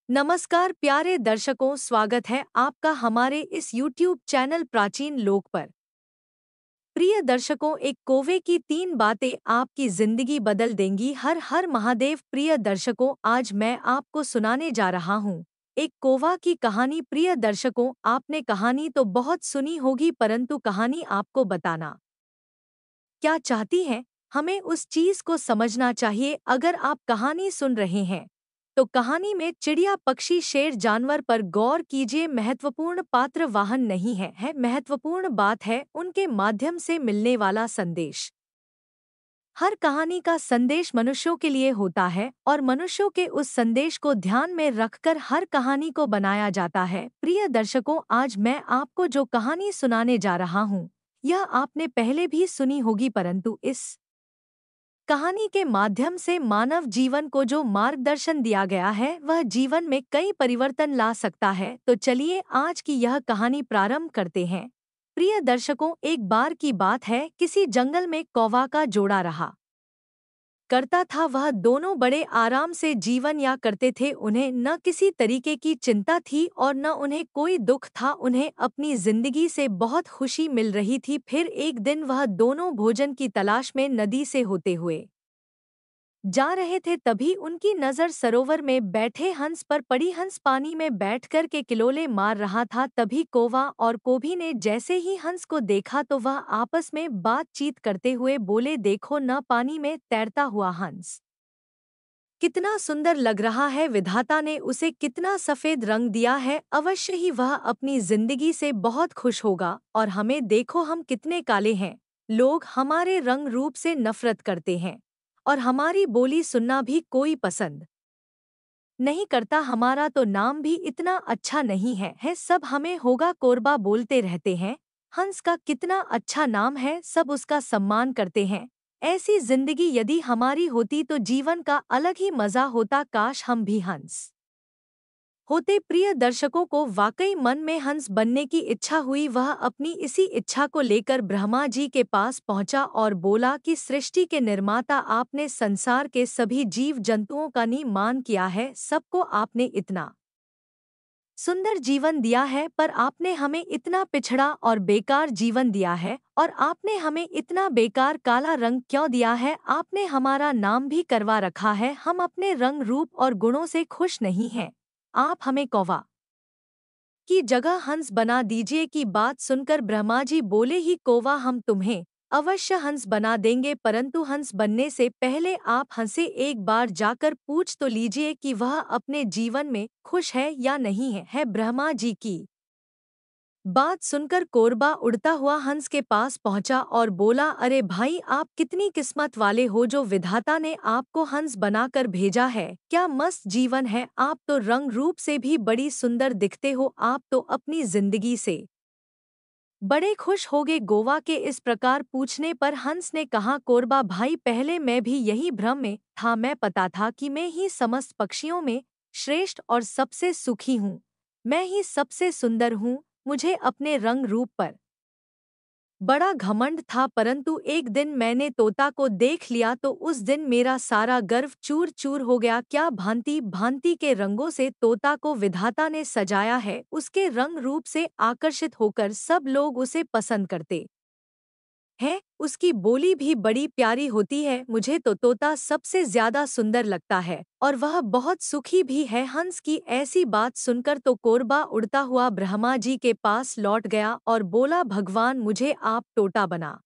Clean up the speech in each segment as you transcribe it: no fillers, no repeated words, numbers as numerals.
नमस्कार प्यारे दर्शकों, स्वागत है आपका हमारे इस YouTube चैनल प्राचीन लोक पर। प्रिय दर्शकों, एक कौवे की 3 बातें आपकी जिंदगी बदल देंगी। हर हर महादेव। प्रिय दर्शकों, आज मैं आपको सुनाने जा रहा हूँ एक कौवा की कहानी। प्रिय दर्शकों, आपने कहानी तो बहुत सुनी होगी, परंतु कहानी आपको बताना क्या चाहती है, हमें उस चीज को समझना चाहिए। अगर आप कहानी सुन रहे हैं तो कहानी में चिड़िया, पक्षी, शेर, जानवर पर गौर कीजिए। महत्वपूर्ण पात्र वाहन नहीं है, महत्वपूर्ण बात है उनके माध्यम से मिलने वाला संदेश। हर कहानी का संदेश मनुष्यों के लिए होता है और मनुष्यों के उस संदेश को ध्यान में रखकर हर कहानी को बनाया जाता है। प्रिय दर्शकों, आज मैं आपको जो कहानी सुनाने जा रहा हूँ, यह आपने पहले भी सुनी होगी, परंतु इस कहानी के माध्यम से मानव जीवन को जो मार्गदर्शन दिया गया है वह जीवन में कई परिवर्तन ला सकता है। तो चलिए आज की यह कहानी प्रारंभ करते हैं। प्रिय दर्शकों, एक बार की बात है, किसी जंगल में कौवा का जोड़ा रहा करता था। वह दोनों बड़े आराम से जीवन या करते थे। उन्हें न किसी तरीके की चिंता थी और न उन्हें कोई दुख था। उन्हें अपनी जिंदगी से बहुत खुशी मिल रही थी। फिर एक दिन वह दोनों भोजन की तलाश में नदी से होते हुए जा रहे थे, तभी उनकी नज़र सरोवर में बैठे हंस पर पड़ी। हंस पानी में बैठकर के किलोले मार रहा था। तभी कौवा और कोभी ने जैसे ही हंस को देखा तो वह आपस में बातचीत करते हुए बोले, देखो न, पानी में तैरता हुआ हंस कितना सुंदर लग रहा है। विधाता ने उसे कितना सफेद रंग दिया है। अवश्य ही वह अपनी जिंदगी से बहुत खुश होगा। और हमें देखो, हम कितने काले हैं। लोग हमारे रंग रूप से नफरत करते हैं और हमारी बोली सुनना भी कोई पसंद नहीं करता। हमारा तो नाम भी इतना अच्छा नहीं है, सब हमें होगा कोरबा बोलते रहते हैं। हंस का कितना अच्छा नाम है, सब उसका सम्मान करते हैं। ऐसी जिंदगी यदि हमारी होती तो जीवन का अलग ही मजा होता। काश हम भी हंस होते। प्रिय दर्शकों को वाकई मन में हंस बनने की इच्छा हुई। वह अपनी इसी इच्छा को लेकर ब्रह्मा जी के पास पहुंचा और बोला कि सृष्टि के निर्माता, आपने संसार के सभी जीव जंतुओं का निर्माण किया है। सबको आपने इतना सुंदर जीवन दिया है, पर आपने हमें इतना पिछड़ा और बेकार जीवन दिया है। और आपने हमें इतना बेकार काला रंग क्यों दिया है? आपने हमारा नाम भी करवा रखा है। हम अपने रंग रूप और गुणों से खुश नहीं हैं। आप हमें कौवा की जगह हंस बना दीजिए। की बात सुनकर ब्रह्मा जी बोले, ही कौवा, हम तुम्हें अवश्य हंस बना देंगे, परंतु हंस बनने से पहले आप हंसे एक बार जाकर पूछ तो लीजिए कि वह अपने जीवन में खुश है या नहीं है। ब्रह्मा जी की बात सुनकर कोरबा उड़ता हुआ हंस के पास पहुंचा और बोला, अरे भाई, आप कितनी किस्मत वाले हो जो विधाता ने आपको हंस बनाकर भेजा है। क्या मस्त जीवन है। आप तो रंग रूप से भी बड़ी सुंदर दिखते हो। आप तो अपनी जिंदगी से बड़े खुश होगे। गोवा के इस प्रकार पूछने पर हंस ने कहा, कोरबा भाई, पहले मैं भी यही भ्रम में था। मैं पता था कि मैं ही समस्त पक्षियों में श्रेष्ठ और सबसे सुखी हूँ। मैं ही सबसे सुंदर हूँ। मुझे अपने रंग रूप पर बड़ा घमंड था, परंतु एक दिन मैंने तोता को देख लिया तो उस दिन मेरा सारा गर्व चूर चूर हो गया। क्या भांति भांति के रंगों से तोता को विधाता ने सजाया है। उसके रंग रूप से आकर्षित होकर सब लोग उसे पसंद करते है। उसकी बोली भी बड़ी प्यारी होती है। मुझे तो तोता सबसे ज्यादा सुंदर लगता है और वह बहुत सुखी भी है। हंस की ऐसी बात सुनकर तो कोरबा उड़ता हुआ ब्रह्मा जी के पास लौट गया और बोला, भगवान, मुझे आप तोता बना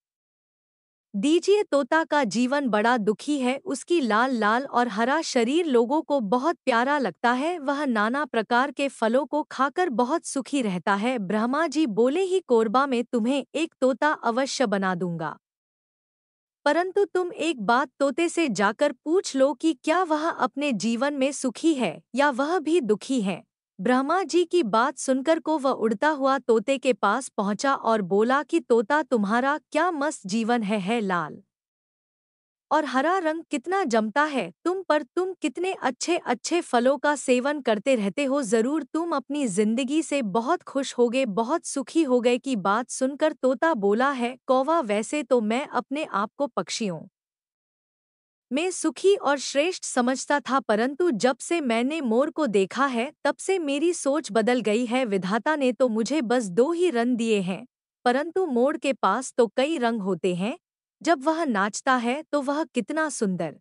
दीजिए। तोता का जीवन बड़ा दुखी है। उसकी लाल लाल और हरा शरीर लोगों को बहुत प्यारा लगता है। वह नाना प्रकार के फलों को खाकर बहुत सुखी रहता है। ब्रह्मा जी बोले, ही कोरबा, मैं तुम्हें एक तोता अवश्य बना दूंगा, परंतु तुम एक बात तोते से जाकर पूछ लो कि क्या वह अपने जीवन में सुखी है या वह भी दुखी है। ब्रह्मा जी की बात सुनकर को वह उड़ता हुआ तोते के पास पहुंचा और बोला कि तोता, तुम्हारा क्या मस्त जीवन है लाल और हरा रंग कितना जमता है तुम पर। तुम कितने अच्छे अच्छे फलों का सेवन करते रहते हो। जरूर तुम अपनी जिंदगी से बहुत खुश होगे, बहुत सुखी हो गए। की बात सुनकर तोता बोला है, कौवा, वैसे तो मैं अपने आप को पक्षियों मैं सुखी और श्रेष्ठ समझता था, परंतु जब से मैंने मोर को देखा है तब से मेरी सोच बदल गई है। विधाता ने तो मुझे बस 2 ही रंग दिए हैं, परंतु मोर के पास तो कई रंग होते हैं। जब वह नाचता है तो वह कितना सुंदर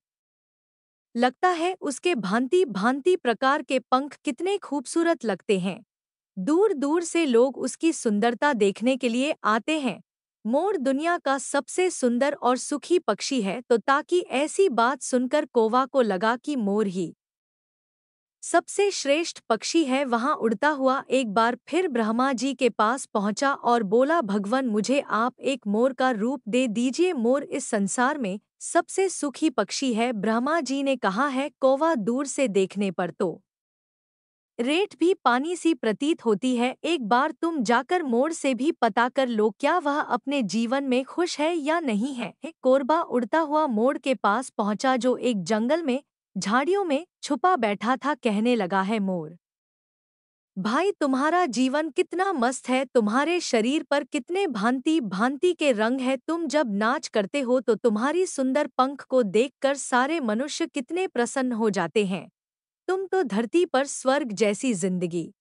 लगता है, उसके भांति भांति प्रकार के पंख कितने खूबसूरत लगते हैं। दूर दूर से लोग उसकी सुंदरता देखने के लिए आते हैं। मोर दुनिया का सबसे सुंदर और सुखी पक्षी है, तो ताकि ऐसी बात सुनकर कौवा को लगा कि मोर ही सबसे श्रेष्ठ पक्षी है। वहां उड़ता हुआ एक बार फिर ब्रह्मा जी के पास पहुंचा और बोला, भगवान, मुझे आप एक मोर का रूप दे दीजिए। मोर इस संसार में सबसे सुखी पक्षी है। ब्रह्मा जी ने कहा है, कौवा दूर से देखने पर तो रेत भी पानी सी प्रतीत होती है। एक बार तुम जाकर मोर से भी पता कर लो, क्या वह अपने जीवन में खुश है या नहीं है। कोरबा उड़ता हुआ मोर के पास पहुंचा, जो एक जंगल में झाड़ियों में छुपा बैठा था। कहने लगा है, मोर भाई, तुम्हारा जीवन कितना मस्त है, तुम्हारे शरीर पर कितने भांति भांति के रंग है। तुम जब नाच करते हो तो तुम्हारी सुंदर पंख को देखकर सारे मनुष्य कितने प्रसन्न हो जाते हैं। तुम तो धरती पर स्वर्ग जैसी जिंदगी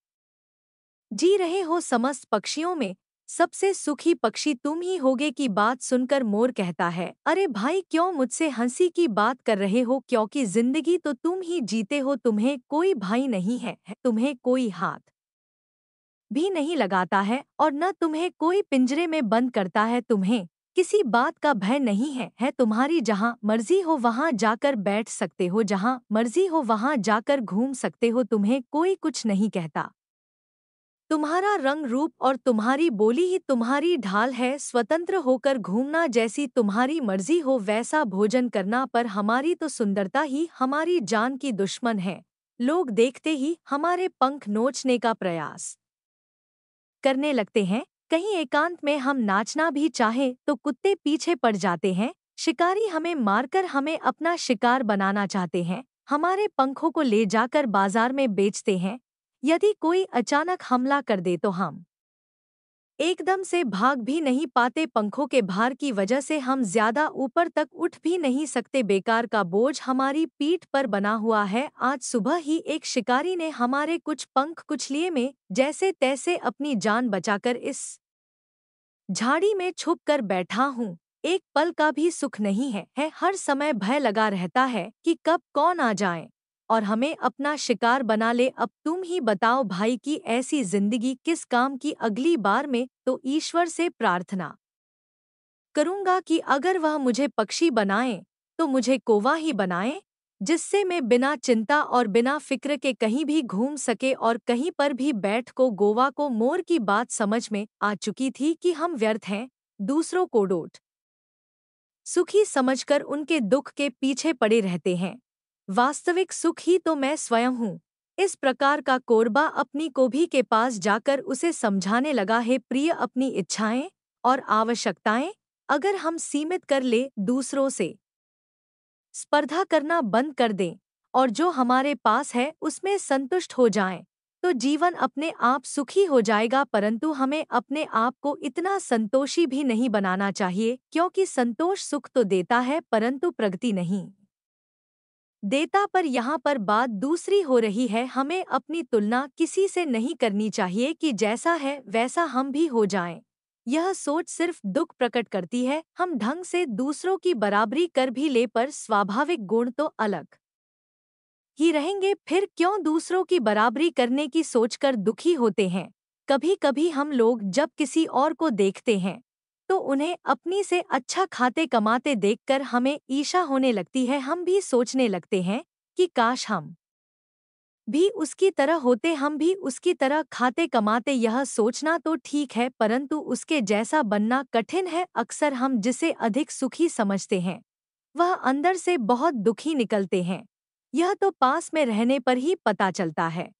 जी रहे हो। समस्त पक्षियों में सबसे सुखी पक्षी तुम ही होगे। की बात सुनकर मोर कहता है, अरे भाई, क्यों मुझसे हंसी की बात कर रहे हो, क्योंकि जिंदगी तो तुम ही जीते हो। तुम्हें कोई भाई नहीं है, तुम्हें कोई हाथ भी नहीं लगाता है, और न तुम्हें कोई पिंजरे में बंद करता है। तुम्हें किसी बात का भय नहीं है तुम्हारी जहाँ मर्जी हो वहाँ जाकर बैठ सकते हो, जहाँ मर्जी हो वहाँ जाकर घूम सकते हो। तुम्हें कोई कुछ नहीं कहता। तुम्हारा रंग रूप और तुम्हारी बोली ही तुम्हारी ढाल है। स्वतंत्र होकर घूमना, जैसी तुम्हारी मर्जी हो वैसा भोजन करना, पर हमारी तो सुंदरता ही हमारी जान की दुश्मन है। लोग देखते ही हमारे पंख नोचने का प्रयास करने लगते हैं। कहीं एकांत में हम नाचना भी चाहें तो कुत्ते पीछे पड़ जाते हैं। शिकारी हमें मारकर हमें अपना शिकार बनाना चाहते हैं। हमारे पंखों को ले जाकर बाजार में बेचते हैं। यदि कोई अचानक हमला कर दे तो हम एकदम से भाग भी नहीं पाते। पंखों के भार की वजह से हम ज्यादा ऊपर तक उठ भी नहीं सकते। बेकार का बोझ हमारी पीठ पर बना हुआ है। आज सुबह ही एक शिकारी ने हमारे कुछ पंख कुचलिए में जैसे तैसे अपनी जान बचाकर इस झाड़ी में छुप कर बैठा हूँ। एक पल का भी सुख नहीं है हर समय भय लगा रहता है कि कब कौन आ जाए और हमें अपना शिकार बना ले। अब तुम ही बताओ भाई, कि ऐसी जिंदगी किस काम की। अगली बार में तो ईश्वर से प्रार्थना करूंगा कि अगर वह मुझे पक्षी बनाए तो मुझे कौवा ही बनाए, जिससे मैं बिना चिंता और बिना फिक्र के कहीं भी घूम सके और कहीं पर भी बैठ को। गोवा को मोर की बात समझ में आ चुकी थी कि हम व्यर्थ हैं, दूसरों को डोट सुखी समझकर उनके दुख के पीछे पड़े रहते हैं। वास्तविक सुख ही तो मैं स्वयं हूँ। इस प्रकार का कोरबा अपनी कोभी के पास जाकर उसे समझाने लगा है, प्रिय, अपनी इच्छाएं और आवश्यकताएं अगर हम सीमित कर ले, दूसरों से स्पर्धा करना बंद कर दें और जो हमारे पास है उसमें संतुष्ट हो जाएं, तो जीवन अपने आप सुखी हो जाएगा। परंतु हमें अपने आप को इतना संतोषी भी नहीं बनाना चाहिए, क्योंकि संतोष सुख तो देता है परंतु प्रगति नहीं देता। पर यहाँ पर बात दूसरी हो रही है। हमें अपनी तुलना किसी से नहीं करनी चाहिए कि जैसा है वैसा हम भी हो जाएं। यह सोच सिर्फ दुख प्रकट करती है। हम ढंग से दूसरों की बराबरी कर भी ले, पर स्वाभाविक गुण तो अलग ही रहेंगे। फिर क्यों दूसरों की बराबरी करने की सोचकर दुखी होते हैं। कभी कभी हम लोग जब किसी और को देखते हैं तो उन्हें अपनी से अच्छा खाते कमाते देखकर हमें ईर्ष्या होने लगती है। हम भी सोचने लगते हैं कि काश हम भी उसकी तरह होते, हम भी उसकी तरह खाते कमाते। यह सोचना तो ठीक है, परंतु उसके जैसा बनना कठिन है। अक्सर हम जिसे अधिक सुखी समझते हैं वह अंदर से बहुत दुखी निकलते हैं। यह तो पास में रहने पर ही पता चलता है।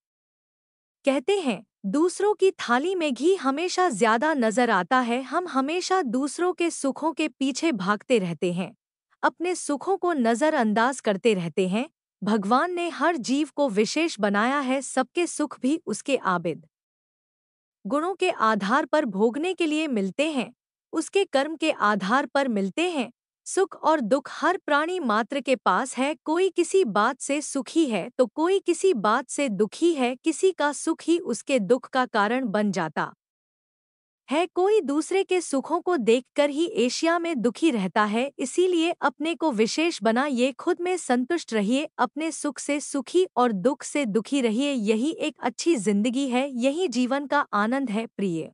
कहते हैं, दूसरों की थाली में घी हमेशा ज्यादा नजर आता है। हम हमेशा दूसरों के सुखों के पीछे भागते रहते हैं, अपने सुखों को नजरअंदाज करते रहते हैं। भगवान ने हर जीव को विशेष बनाया है, सबके सुख भी उसके आबिद गुणों के आधार पर भोगने के लिए मिलते हैं, उसके कर्म के आधार पर मिलते हैं। सुख और दुख हर प्राणी मात्र के पास है। कोई किसी बात से सुखी है तो कोई किसी बात से दुखी है। किसी का सुख ही उसके दुख का कारण बन जाता है। कोई दूसरे के सुखों को देखकर ही एशिया में दुखी रहता है। इसीलिए अपने को विशेष बनाइए, खुद में संतुष्ट रहिए, अपने सुख से सुखी और दुख से दुखी रहिए। यही एक अच्छी जिंदगी है, यही जीवन का आनंद है। प्रिय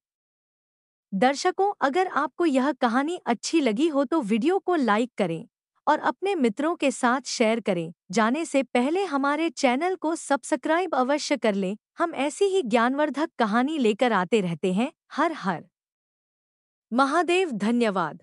दर्शकों, अगर आपको यह कहानी अच्छी लगी हो तो वीडियो को लाइक करें और अपने मित्रों के साथ शेयर करें। जाने से पहले हमारे चैनल को सब्सक्राइब अवश्य कर लें। हम ऐसी ही ज्ञानवर्धक कहानी लेकर आते रहते हैं। हर हर महादेव। धन्यवाद।